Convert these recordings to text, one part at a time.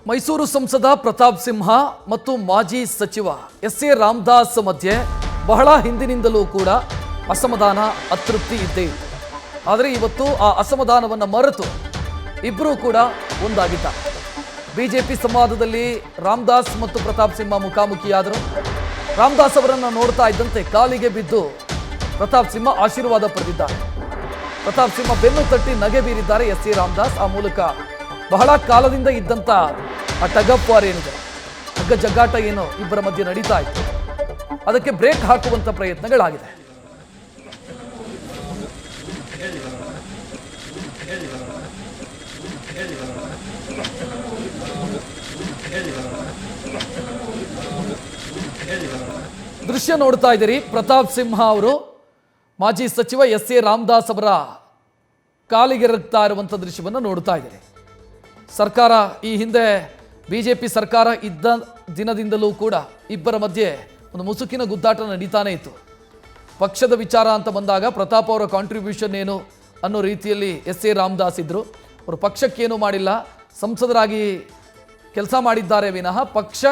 ಮೈಸೂರು ಸಂಸದ ಪ್ರತಾಪ್ ಸಿಂಹ ಮತ್ತು ಮಾಜಿ ಸಚಿವ ಎಸ್ ಎ ರಾಮದಾಸ್ ಮಧ್ಯೆ ಬಹಳ ಹಿಂದಿನಿಂದಲೂ ಕೂಡ ಅಸಮಾಧಾನ ಅತೃಪ್ತಿ ಇದ್ದೇ ಇತ್ತು. ಆದರೆ ಇವತ್ತು ಆ ಅಸಮಾಧಾನವನ್ನು ಮರೆತು ಇಬ್ಬರೂ ಕೂಡ ಒಂದಾಗಿದ್ದಾರೆ. ಬಿಜೆಪಿ ಸಂವಾದದಲ್ಲಿ ರಾಮದಾಸ್ ಮತ್ತು ಪ್ರತಾಪ್ ಸಿಂಹ ಮುಖಾಮುಖಿಯಾದರು. ರಾಮದಾಸ್ ಅವರನ್ನು ನೋಡ್ತಾ ಇದ್ದಂತೆ ಕಾಲಿಗೆ ಬಿದ್ದು ಪ್ರತಾಪ್ ಸಿಂಹ ಆಶೀರ್ವಾದ ಪಡೆದಿದ್ದಾರೆ. ಪ್ರತಾಪ್ ಸಿಂಹ ಬೆನ್ನು ತಟ್ಟಿ ನಗೆ ಬೀರಿದ್ದಾರೆ ಎಸ್ ಎ ರಾಮದಾಸ್. ಆ ಮೂಲಕ ಬಹಳ ಕಾಲದಿಂದ ಇದ್ದಂಥ ಆ ಟಗಪ್ವಾರ್ ಏನಿದೆ, ಹಗ್ಗ ಜಗ್ಗಾಟ ಏನು ಇಬ್ಬರ ಮಧ್ಯೆ ನಡೀತಾ ಇತ್ತು, ಅದಕ್ಕೆ ಬ್ರೇಕ್ ಹಾಕುವಂತ ಪ್ರಯತ್ನಗಳಾಗಿದೆ. ದೃಶ್ಯ ನೋಡ್ತಾ ಇದ್ದೀರಿ. ಪ್ರತಾಪ್ ಸಿಂಹ ಅವರು ಮಾಜಿ ಸಚಿವ ಎಸ್ ಎ ರಾಮದಾಸ್ ಅವರ ಕಾಲಿಗೆರಗ್ತಾ ಇರುವಂಥ ದೃಶ್ಯವನ್ನು ನೋಡ್ತಾ ಇದ್ದೀರಿ. ಸರ್ಕಾರ ಈ ಹಿಂದೆ ಬಿಜೆಪಿ ಸರ್ಕಾರ ಇದ್ದ ದಿನದಿಂದಲೂ ಕೂಡ ಇಬ್ಬರ ಮಧ್ಯೆ ಒಂದು ಮುಸುಕಿನ ಗುದ್ದಾಟ ನಡೀತಾನೆ ಇತ್ತು. ಪಕ್ಷದ ವಿಚಾರ ಅಂತ ಬಂದಾಗ ಪ್ರತಾಪ್ ಅವರ ಕಾಂಟ್ರಿಬ್ಯೂಷನ್ ಏನು ಅನ್ನೋ ರೀತಿಯಲ್ಲಿ ಎಸ್ ಎ ರಾಮದಾಸ್ ಇದ್ದರು. ಅವರು ಪಕ್ಷಕ್ಕೇನು ಮಾಡಿಲ್ಲ, ಸಂಸದರಾಗಿ ಕೆಲಸ ಮಾಡಿದ್ದಾರೆ ವಿನಃ ಪಕ್ಷ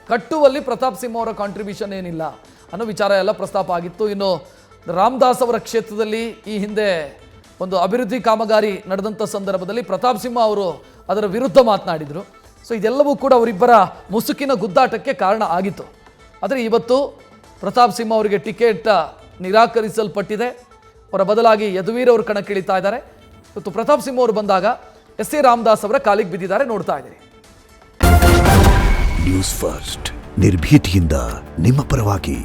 ಕಟ್ಟುವಲ್ಲಿ ಪ್ರತಾಪ್ ಸಿಂಹ ಅವರ ಕಾಂಟ್ರಿಬ್ಯೂಷನ್ ಏನಿಲ್ಲ ಅನ್ನೋ ವಿಚಾರ ಎಲ್ಲ ಪ್ರಸ್ತಾಪ ಆಗಿತ್ತು. ಇನ್ನು ರಾಮದಾಸ್ ಅವರ ಕ್ಷೇತ್ರದಲ್ಲಿ ಈ ಹಿಂದೆ ಒಂದು ಅಭಿವೃದ್ಧಿ ಕಾಮಗಾರಿ ನಡೆದಂಥ ಸಂದರ್ಭದಲ್ಲಿ ಪ್ರತಾಪ್ ಸಿಂಹ ಅವರು ಅದರ ವಿರುದ್ಧ ಮಾತನಾಡಿದರು. ಸೊ ಇದೆಲ್ಲವೂ ಕೂಡ ಅವರಿಬ್ಬರ ಮುಸುಕಿನ ಗುದ್ದಾಟಕ್ಕೆ ಕಾರಣ ಆಗಿತ್ತು. ಆದರೆ ಇವತ್ತು ಪ್ರತಾಪ್ ಸಿಂಹ ಅವರಿಗೆ ಟಿಕೆಟ್ ನಿರಾಕರಿಸಲ್ಪಟ್ಟಿದೆ. ಅವರ ಬದಲಾಗಿ ಯದುವೀರ್ ಅವರು ಕಣಕ್ಕಿಳಿತಾ ಇದ್ದಾರೆ. ಇವತ್ತು ಪ್ರತಾಪ್ ಸಿಂಹ ಅವರು ಬಂದಾಗ ಎಸ್ ಎ ರಾಮದಾಸ್ ಅವರ ಕಾಲಿಗೆ ಬಿದ್ದಿದ್ದಾರೆ, ನೋಡ್ತಾ ಇದ್ದೀರಿ. ನ್ಯೂಸ್ ಫಸ್ಟ್ ನಿರ್ಭೀತಿಯಿಂದ ನಿಮ್ಮ ಪರವಾಗಿ.